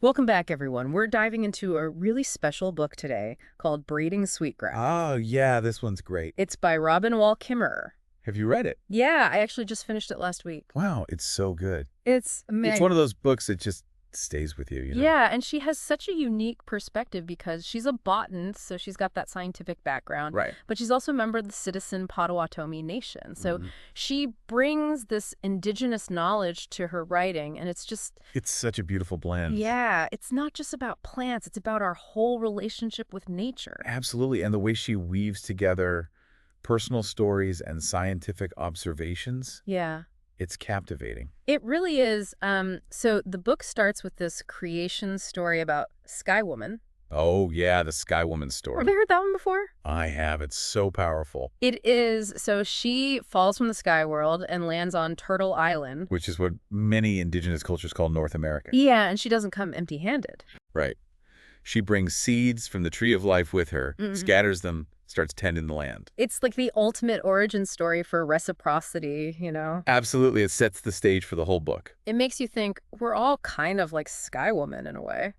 Welcome back, everyone. We're diving into a really special book today called Braiding Sweetgrass. Oh, yeah, this one's great. It's by Wall Kimmerer. Have you read it? Yeah, I actually just finished it last week. Wow, it's so good. It's It's amazing. one of those books that just stays with you, you know? Yeah, and she has such a unique perspective because she's a botanist, so she's got that scientific background. Right. But she's also a member of the citizen Potawatomi Nation. So Mhm. she brings this indigenous knowledge to her writing, and it's just, It's such a beautiful blend. yeah, it's not just about plants, it's about our whole relationship with nature. Absolutely, and the way she weaves together personal stories and scientific observations, Yeah. it's captivating. It really is. So the book starts with this creation story about Sky Woman. Oh, yeah, the Sky Woman story. Have you heard that one before? I have. It's so powerful, It is. So she falls from the sky world and lands on Turtle Island. which is what many indigenous cultures call North America. Yeah, and she doesn't come empty-handed. Right. She brings seeds from the tree of life with her, scatters them, starts tending the land. It's like the ultimate origin story for reciprocity, you know? Absolutely, it sets the stage for the whole book. It makes you think we're all kind of like Sky Woman in a way.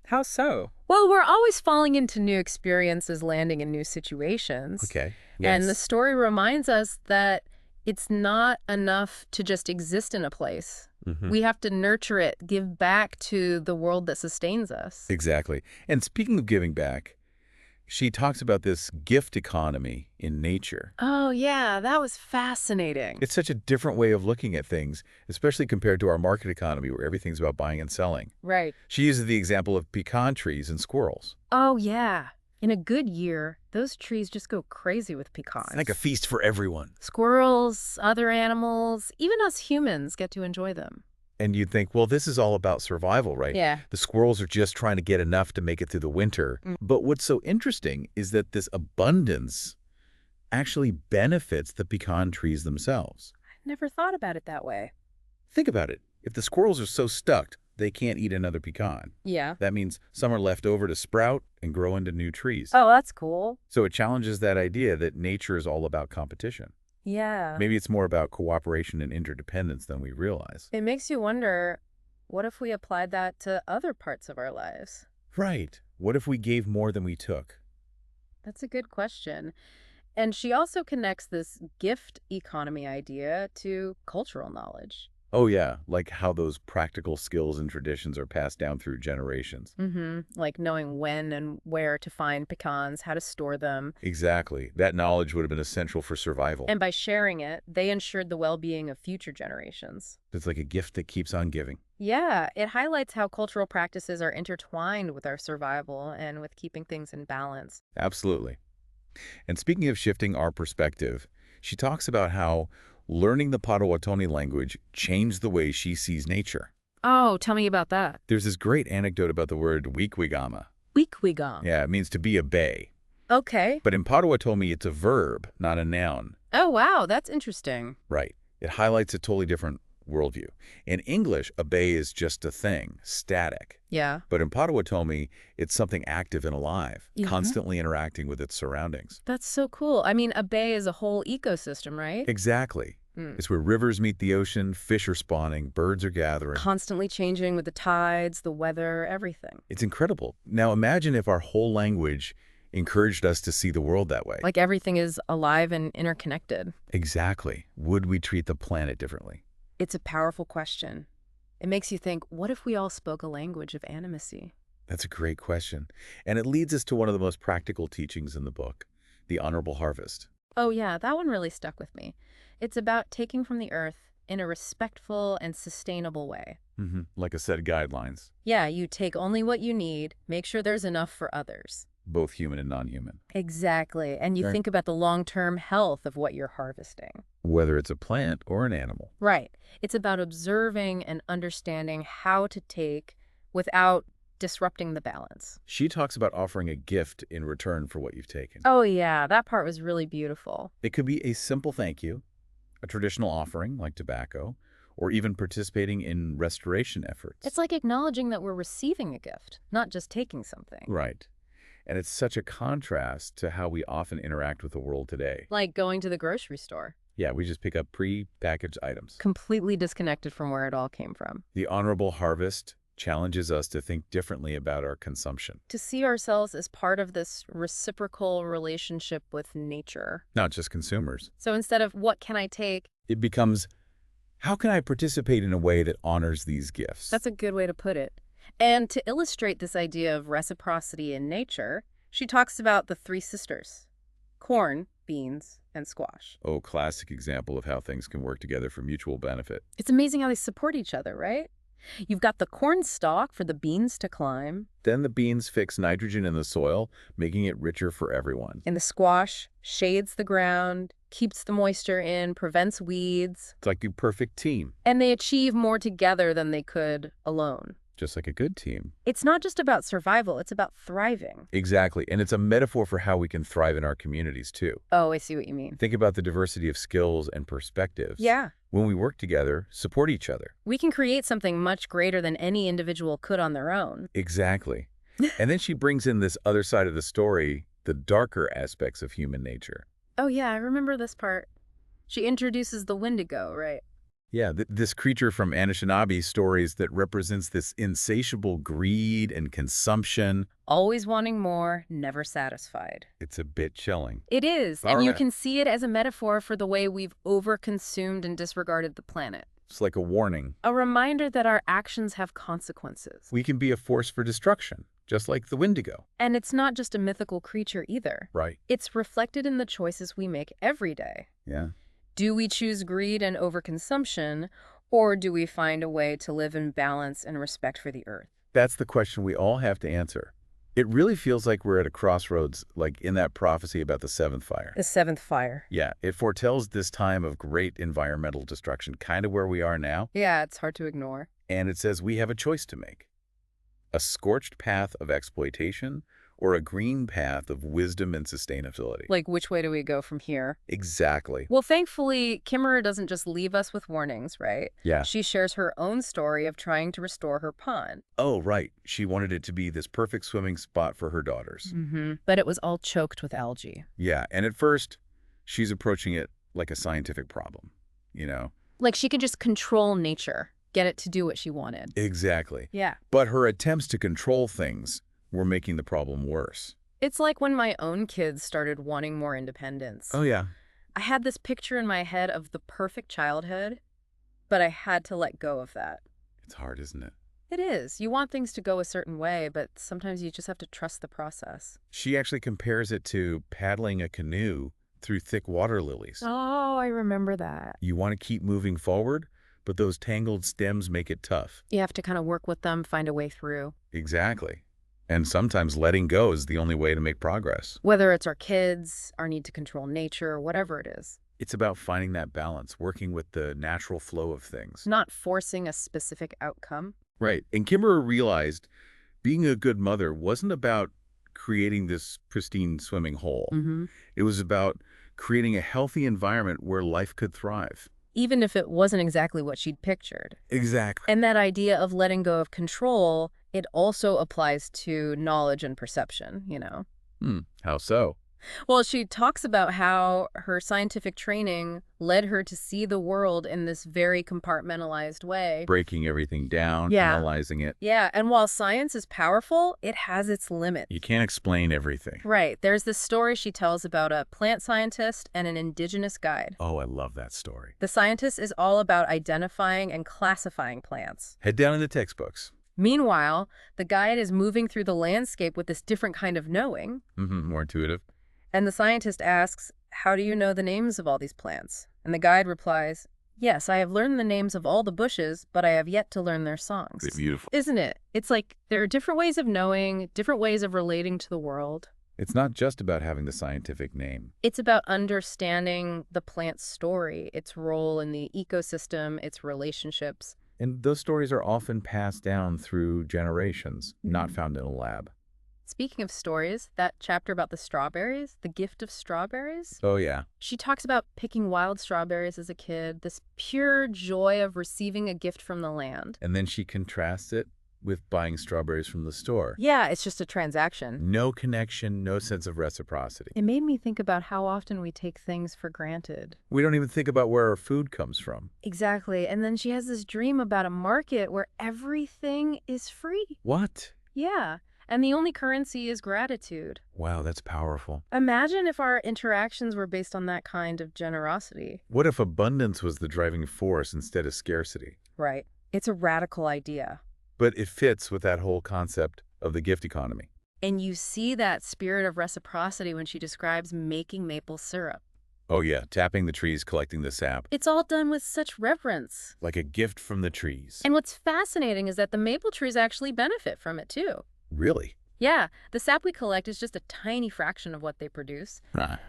How so? Well, we're always falling into new experiences, landing in new situations. Okay. And the story reminds us that it's not enough to just exist in a place. We have to nurture it, give back to the world that sustains us. Exactly. And speaking of giving back, she talks about this gift economy in nature. Oh, yeah, that was fascinating. It's such a different way of looking at things, especially compared to our market economy where everything's about buying and selling. Right. She uses the example of pecan trees and squirrels. Oh, yeah. In a good year, those trees just go crazy with pecans. It's like a feast for everyone. Squirrels, other animals, even us humans get to enjoy them. And you'd think, well, this is all about survival, right? Yeah. The squirrels are just trying to get enough to make it through the winter. But what's so interesting is that this abundance actually benefits the pecan trees themselves. Never thought about it that way. Think about it. If the squirrels are so stuck, they can't eat another pecan. Yeah. That means some are left over to sprout and grow into new trees. Oh, that's cool. So it challenges that idea that nature is all about competition. Yeah. Maybe it's more about cooperation and interdependence than we realize. It makes you wonder, what if we applied that to other parts of our lives? Right. What if we gave more than we took? That's a good question. And she also connects this gift economy idea to cultural knowledge. Oh, yeah, like how those practical skills and traditions are passed down through generations. Like knowing when and where to find pecans, how to store them. Exactly. That knowledge would have been essential for survival. And by sharing it, they ensured the well-being of future generations. It's like a gift that keeps on giving. Yeah, it highlights how cultural practices are intertwined with our survival and with keeping things in balance. Absolutely. And speaking of shifting our perspective, she talks about how learning the Potawatomi language changed the way she sees nature. Oh, tell me about that. There's this great anecdote about the word wikwigama. Weekwigong. Yeah, it means to be a bay. Okay. But in Potawatomi, it's a verb, not a noun. Oh, wow, that's interesting. Right. It highlights a totally different worldview. In English, a bay is just a thing, static. Yeah. But in Potawatomi, it's something active and alive, constantly interacting with its surroundings. That's so cool. I mean, a bay is a whole ecosystem, right? Exactly. It's where rivers meet the ocean, fish are spawning, birds are gathering. Constantly changing with the tides, the weather, everything. It's incredible. Now imagine if our whole language encouraged us to see the world that way. Like everything is alive and interconnected. Exactly. Would we treat the planet differently? It's a powerful question. It makes you think, what if we all spoke a language of animacy? That's a great question. And it leads us to one of the most practical teachings in the book, the honorable harvest. Oh yeah, that one really stuck with me. It's about taking from the earth in a respectful and sustainable way. Like a set of guidelines, Yeah, you take only what you need, make sure there's enough for others. both human and non-human. Exactly. And you Right. think about the long-term health of what you're harvesting. Whether it's a plant or an animal. Right. It's about observing and understanding how to take without disrupting the balance. She talks about offering a gift in return for what you've taken. Oh yeah, that part was really beautiful. It could be a simple thank you, a traditional offering like tobacco, or even participating in restoration efforts. It's like acknowledging that we're receiving a gift, not just taking something. Right. And it's such a contrast to how we often interact with the world today. Like going to the grocery store. Yeah, we just pick up pre-packaged items. Completely disconnected from where it all came from. The honorable harvest Challenges us to think differently about our consumption. To see ourselves as part of this reciprocal relationship with nature. Not just consumers. So instead of what can I take, It becomes, how can I participate in a way that honors these gifts? that's a good way to put it. And to illustrate this idea of reciprocity in nature, she talks about the three sisters: corn, beans, and squash. Oh, classic example of how things can work together for mutual benefit. It's amazing how they support each other, right? You've got the corn stalk for the beans to climb, Then the beans fix nitrogen in the soil, making it richer for everyone. and the squash shades the ground, keeps the moisture in, prevents weeds, It's like a perfect team, and they achieve more together than they could alone. just like a good team. It's not just about survival, it's about thriving. Exactly, and it's a metaphor for how we can thrive in our communities, too. Oh, I see what you mean. Think about the diversity of skills and perspectives. Yeah. When we work together, support each other. We can create something much greater than any individual could on their own. Exactly. And then she brings in this other side of the story, the darker aspects of human nature. Oh yeah, I remember this part. She introduces the Wendigo, right? Yeah, this creature from Anishinaabe stories that represents this insatiable greed and consumption. Always wanting more, never satisfied. It's a bit chilling. It is, All and you right. can see it as a metaphor for the way we've overconsumed and disregarded the planet. It's like a warning. A reminder that our actions have consequences. We can be a force for destruction, just like the Wendigo. And it's not just a mythical creature either. Right. It's reflected in the choices we make every day. Yeah. Do we choose greed and overconsumption, or do we find a way to live in balance and respect for the earth? That's the question we all have to answer. It really feels like we're at a crossroads, like in that prophecy about the seventh fire. The seventh fire. Yeah, it foretells this time of great environmental destruction, kind of where we are now. Yeah, it's hard to ignore. And it says we have a choice to make. A scorched path of exploitation or a green path of wisdom and sustainability. Like, which way do we go from here? Exactly. Well, thankfully, Kimmerer doesn't just leave us with warnings, right? Yeah. She shares her own story of trying to restore her pond. Oh, right. She wanted it to be this perfect swimming spot for her daughters. But it was all choked with algae. Yeah, and at first, she's approaching it like a scientific problem, you know? Like she could just control nature, get it to do what she wanted. Exactly. Yeah. But her attempts to control things were making the problem worse. It's like when my own kids started wanting more independence. Oh, yeah. I had this picture in my head of the perfect childhood, but I had to let go of that. It's hard, isn't it? It is. You want things to go a certain way, but sometimes you just have to trust the process. She actually compares it to paddling a canoe through thick water lilies. Oh, I remember that. You want to keep moving forward, but those tangled stems make it tough. You have to kind of work with them, find a way through. Exactly. And sometimes letting go is the only way to make progress. Whether it's our kids, our need to control nature, whatever it is. It's about finding that balance, working with the natural flow of things. Not forcing a specific outcome. Right. And Kimmerer realized being a good mother wasn't about creating this pristine swimming hole. It was about creating a healthy environment where life could thrive. Even if it wasn't exactly what she'd pictured. Exactly. And that idea of letting go of control, it also applies to knowledge and perception, you know? How so? Well, she talks about how her scientific training led her to see the world in this very compartmentalized way. Breaking everything down, Yeah. analyzing it. Yeah, and while science is powerful, it has its limits. You can't explain everything. Right. There's this story she tells about a plant scientist and an indigenous guide. Oh, I love that story. The scientist is all about identifying and classifying plants. Head down in the textbooks. Meanwhile, the guide is moving through the landscape with this different kind of knowing. More intuitive. And the scientist asks, "How do you know the names of all these plants?" And the guide replies, "Yes, I have learned the names of all the bushes, but I have yet to learn their songs." It's beautiful. Isn't it? It's like there are different ways of knowing, different ways of relating to the world. It's not just about having the scientific name. It's about understanding the plant's story, its role in the ecosystem, its relationships. And those stories are often passed down through generations, not found in a lab. Speaking of stories, that chapter about the strawberries, the gift of strawberries, Oh, yeah. she talks about picking wild strawberries as a kid, this pure joy of receiving a gift from the land. And then she contrasts it with buying strawberries from the store. Yeah, it's just a transaction. No connection, no sense of reciprocity. It made me think about how often we take things for granted. We don't even think about where our food comes from. Exactly. And then she has this dream about a market where everything is free. What? Yeah. And the only currency is gratitude. Wow, that's powerful. Imagine if our interactions were based on that kind of generosity. What if abundance was the driving force instead of scarcity? Right. It's a radical idea. But it fits with that whole concept of the gift economy. And you see that spirit of reciprocity when she describes making maple syrup. Oh yeah, tapping the trees, collecting the sap. It's all done with such reverence. Like a gift from the trees. And what's fascinating is that the maple trees actually benefit from it too. Really? Yeah, the sap we collect is just a tiny fraction of what they produce.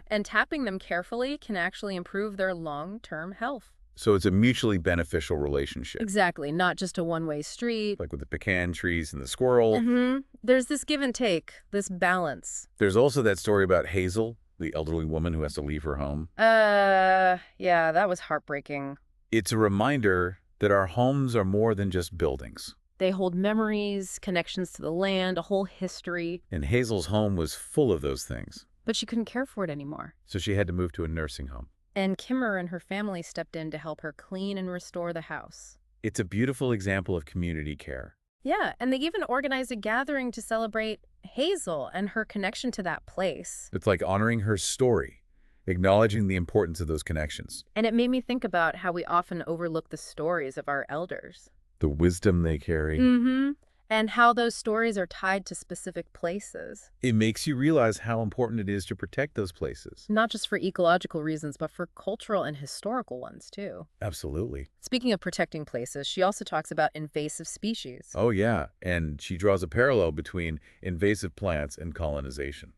And tapping them carefully can actually improve their long-term health. So it's a mutually beneficial relationship. Exactly, not just a one-way street. Like with the pecan trees and the squirrel. There's this give and take, this balance. There's also that story about Hazel, the elderly woman who has to leave her home. Yeah, that was heartbreaking. It's a reminder that our homes are more than just buildings. They hold memories, connections to the land, a whole history. And Hazel's home was full of those things. But she couldn't care for it anymore. So she had to move to a nursing home. And Kimmerer and her family stepped in to help her clean and restore the house. It's a beautiful example of community care. Yeah, and they even organized a gathering to celebrate Hazel and her connection to that place. It's like honoring her story, acknowledging the importance of those connections. And it made me think about how we often overlook the stories of our elders. The wisdom they carry. And how those stories are tied to specific places. It makes you realize how important it is to protect those places. Not just for ecological reasons, but for cultural and historical ones, too. Absolutely. Speaking of protecting places, she also talks about invasive species. Oh, yeah. And she draws a parallel between invasive plants and colonization.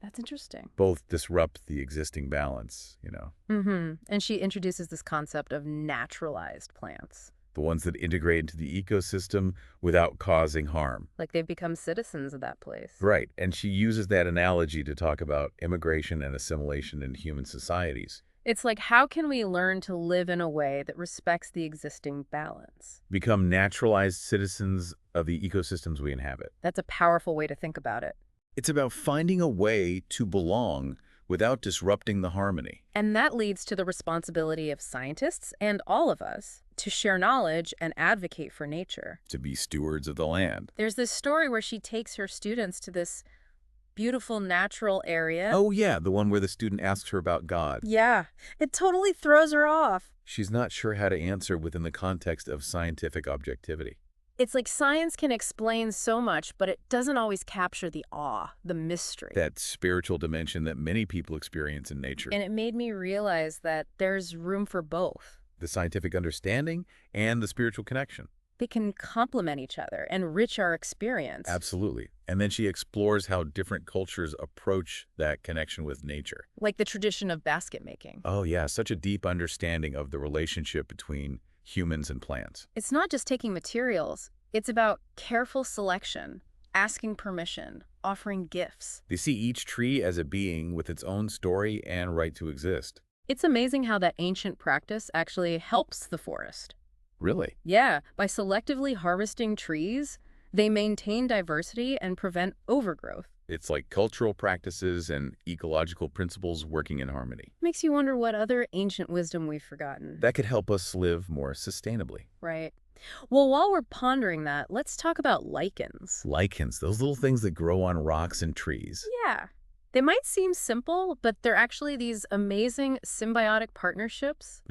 That's interesting. Both disrupt the existing balance, you know. And she introduces this concept of naturalized plants. The ones that integrate into the ecosystem without causing harm. Like they've become citizens of that place. Right. And she uses that analogy to talk about immigration and assimilation in human societies. It's like, how can we learn to live in a way that respects the existing balance? Become naturalized citizens of the ecosystems we inhabit. That's a powerful way to think about it. It's about finding a way to belong without disrupting the harmony. And that leads to the responsibility of scientists and all of us to share knowledge and advocate for nature. To be stewards of the land. There's this story where she takes her students to this beautiful natural area. Oh yeah, the one where the student asks her about God. Yeah, it totally throws her off. She's not sure how to answer within the context of scientific objectivity. It's like science can explain so much, but it doesn't always capture the awe, the mystery. That spiritual dimension that many people experience in nature. And it made me realize that there's room for both. The scientific understanding and the spiritual connection. They can complement each other, enrich our experience. Absolutely. And then she explores how different cultures approach that connection with nature. Like the tradition of basket making. Oh yeah, such a deep understanding of the relationship between humans and plants. It's not just taking materials. It's about careful selection, asking permission, offering gifts. They see each tree as a being with its own story and right to exist. It's amazing how that ancient practice actually helps the forest. Really? Yeah, by selectively harvesting trees, they maintain diversity and prevent overgrowth. It's like cultural practices and ecological principles working in harmony. Makes you wonder what other ancient wisdom we've forgotten. That could help us live more sustainably. Right. Well, while we're pondering that, let's talk about lichens. Lichens, those little things that grow on rocks and trees. Yeah. They might seem simple, but they're actually these amazing symbiotic partnerships.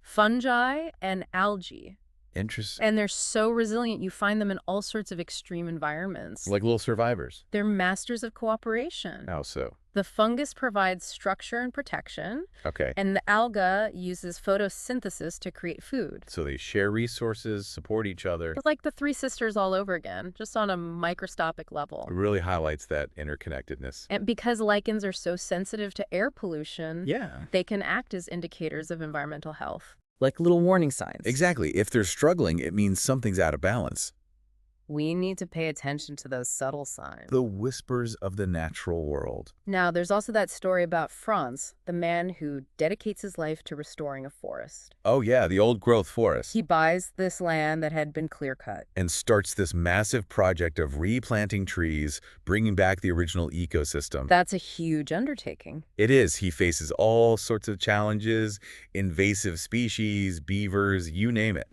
Fungi and algae. Interesting. And they're so resilient, you find them in all sorts of extreme environments. Like little survivors. They're masters of cooperation. How so? The fungus provides structure and protection. Okay. And the alga uses photosynthesis to create food. So they share resources, support each other. It's like the three sisters all over again, just on a microscopic level. It really highlights that interconnectedness. And because lichens are so sensitive to air pollution, they can act as indicators of environmental health. Like little warning signs. Exactly. If they're struggling, it means something's out of balance. We need to pay attention to those subtle signs. The whispers of the natural world. Now, there's also that story about Franz, the man who dedicates his life to restoring a forest. Oh yeah, the old growth forest. He buys this land that had been clear-cut. And starts this massive project of replanting trees, bringing back the original ecosystem. That's a huge undertaking. It is. He faces all sorts of challenges, invasive species, beavers, you name it.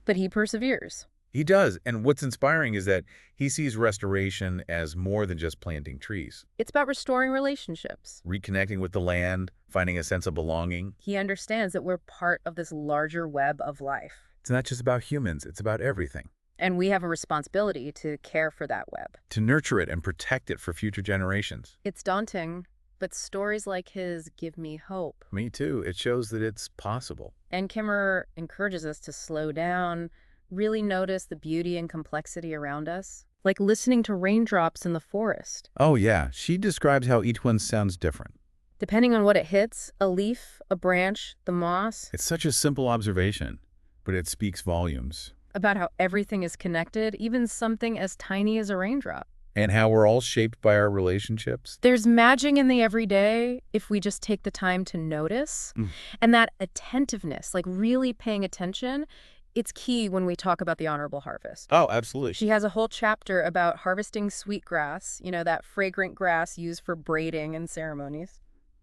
But he perseveres. He does. And what's inspiring is that he sees restoration as more than just planting trees. It's about restoring relationships. Reconnecting with the land, finding a sense of belonging. He understands that we're part of this larger web of life. It's not just about humans, it's about everything. And we have a responsibility to care for that web. To nurture it and protect it for future generations. It's daunting, but stories like his give me hope. Me too. It shows that it's possible. And Kimmerer encourages us to slow down, really notice the beauty and complexity around us, like listening to raindrops in the forest. Oh yeah, she describes how each one sounds different. Depending on what it hits, a leaf, a branch, the moss. It's such a simple observation, but it speaks volumes. About how everything is connected, even something as tiny as a raindrop. And how we're all shaped by our relationships. There's magic in the everyday if we just take the time to notice. And that attentiveness, like really paying attention, it's key when we talk about the honorable harvest. Oh, absolutely. She has a whole chapter about harvesting sweetgrass, that fragrant grass used for braiding and ceremonies.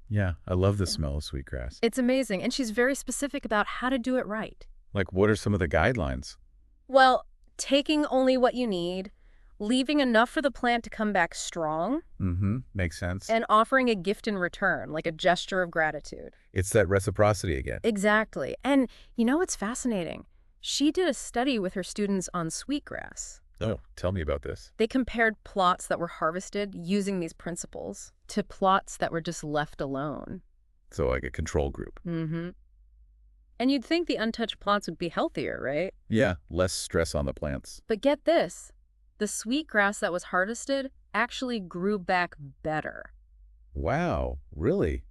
Yeah, I love the smell of sweetgrass. It's amazing, and she's very specific about how to do it right. Like, what are some of the guidelines? Well, taking only what you need, leaving enough for the plant to come back strong. Makes sense. And offering a gift in return, like a gesture of gratitude. It's that reciprocity again. Exactly. And what's fascinating? She did a study with her students on sweetgrass. Oh, tell me about this. They compared plots that were harvested using these principles to plots that were just left alone. So like a control group. And you'd think the untouched plots would be healthier, right? Yeah, less stress on the plants. But get this, the sweetgrass that was harvested actually grew back better. Wow, really?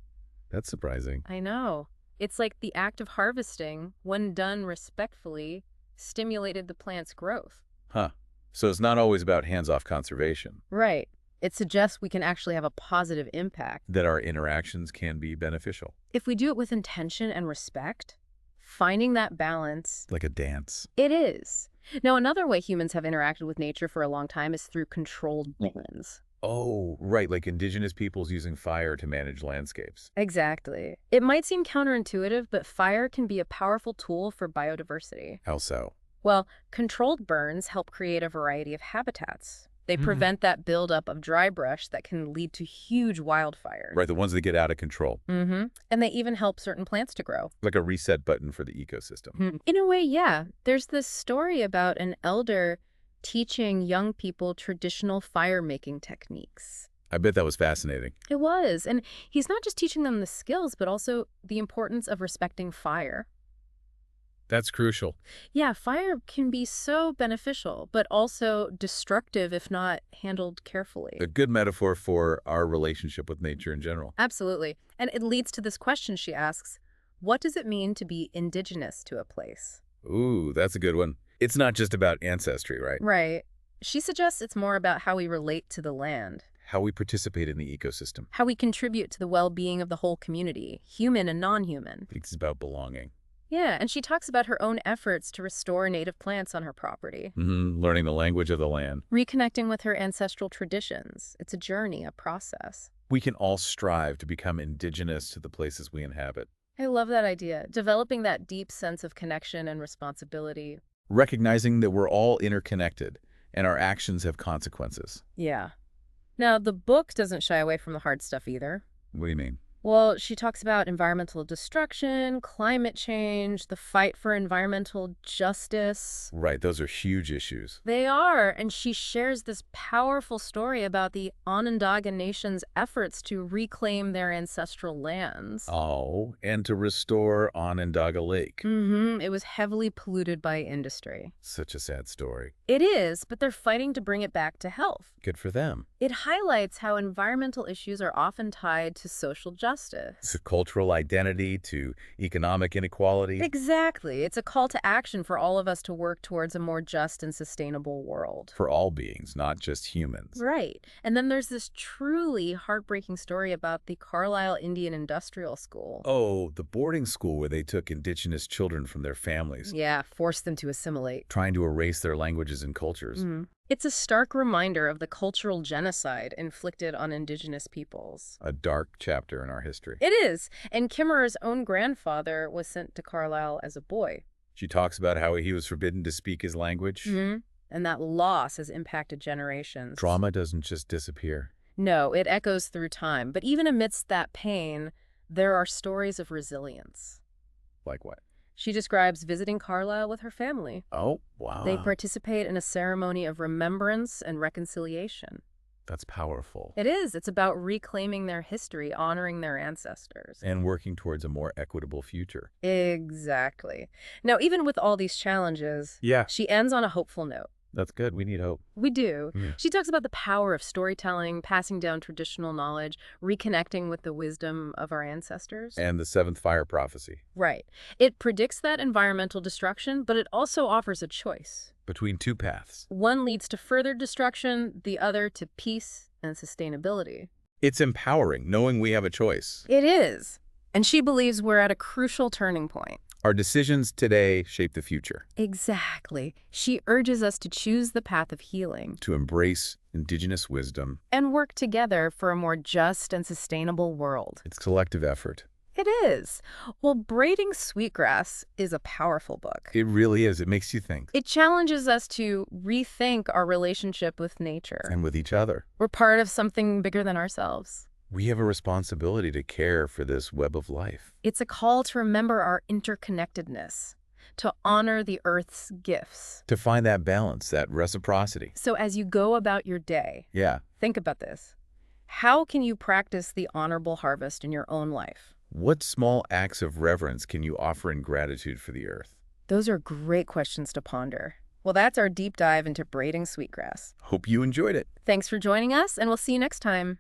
That's surprising. I know. It's like the act of harvesting, when done respectfully, stimulated the plant's growth. Huh. So it's not always about hands-off conservation. Right. It suggests we can actually have a positive impact. That our interactions can be beneficial. If we do it with intention and respect, finding that balance. Like a dance. It is. Now, another way humans have interacted with nature for a long time is through controlled means. Oh, right, like indigenous peoples using fire to manage landscapes. Exactly. It might seem counterintuitive, but fire can be a powerful tool for biodiversity. How so? Well, controlled burns help create a variety of habitats. They prevent that buildup of dry brush that can lead to huge wildfires. Right, the ones that get out of control. And they even help certain plants to grow. Like a reset button for the ecosystem. In a way, yeah. There's this story about an elder teaching young people traditional fire-making techniques. I bet that was fascinating. It was. And he's not just teaching them the skills, but also the importance of respecting fire. That's crucial. Yeah, fire can be so beneficial, but also destructive if not handled carefully. A good metaphor for our relationship with nature in general. Absolutely. And it leads to this question she asks, what does it mean to be indigenous to a place? Ooh, that's a good one. It's not just about ancestry, right? Right. She suggests it's more about how we relate to the land. How we participate in the ecosystem. How we contribute to the well-being of the whole community, human and non-human. It's about belonging. Yeah, and she talks about her own efforts to restore native plants on her property. Learning the language of the land. Reconnecting with her ancestral traditions. It's a journey, a process. We can all strive to become indigenous to the places we inhabit. I love that idea. Developing that deep sense of connection and responsibility. Recognizing that we're all interconnected and our actions have consequences. Yeah. Now, the book doesn't shy away from the hard stuff either. What do you mean? Well, she talks about environmental destruction, climate change, the fight for environmental justice. Right, those are huge issues. They are, and she shares this powerful story about the Onondaga Nation's efforts to reclaim their ancestral lands. Oh, and to restore Onondaga Lake. It was heavily polluted by industry. Such a sad story. It is, but they're fighting to bring it back to health. Good for them. It highlights how environmental issues are often tied to social justice. justice. To cultural identity, to economic inequality. Exactly. It's a call to action for all of us to work towards a more just and sustainable world. For all beings, not just humans. Right. And then there's this truly heartbreaking story about the Carlisle Indian Industrial School. Oh, the boarding school where they took Indigenous children from their families. Yeah, forced them to assimilate. Trying to erase their languages and cultures. It's a stark reminder of the cultural genocide inflicted on Indigenous peoples. A dark chapter in our history. It is. And Kimmerer's own grandfather was sent to Carlisle as a boy. She talks about how he was forbidden to speak his language. And that loss has impacted generations. Trauma doesn't just disappear. No, it echoes through time. But even amidst that pain, there are stories of resilience. Like what? She describes visiting Carlisle with her family. Oh, wow. They participate in a ceremony of remembrance and reconciliation. That's powerful. It is. It's about reclaiming their history, honoring their ancestors. And working towards a more equitable future. Exactly. Now, even with all these challenges, she ends on a hopeful note. That's good. We need hope. We do. Yeah. She talks about the power of storytelling, passing down traditional knowledge, reconnecting with the wisdom of our ancestors. And the seventh fire prophecy. Right. It predicts that environmental destruction, but it also offers a choice. Between two paths. One leads to further destruction, the other to peace and sustainability. It's empowering, knowing we have a choice. It is. And she believes we're at a crucial turning point. Our decisions today shape the future. Exactly. She urges us to choose the path of healing. To embrace Indigenous wisdom. And work together for a more just and sustainable world. It's collective effort. It is. Well, Braiding Sweetgrass is a powerful book. It really is. It makes you think. It challenges us to rethink our relationship with nature. And with each other. We're part of something bigger than ourselves. We have a responsibility to care for this web of life. It's a call to remember our interconnectedness, to honor the Earth's gifts. To find that balance, that reciprocity. So as you go about your day, think about this. How can you practice the honorable harvest in your own life? What small acts of reverence can you offer in gratitude for the earth? Those are great questions to ponder. Well, that's our deep dive into braiding sweetgrass. Hope you enjoyed it. Thanks for joining us, and we'll see you next time.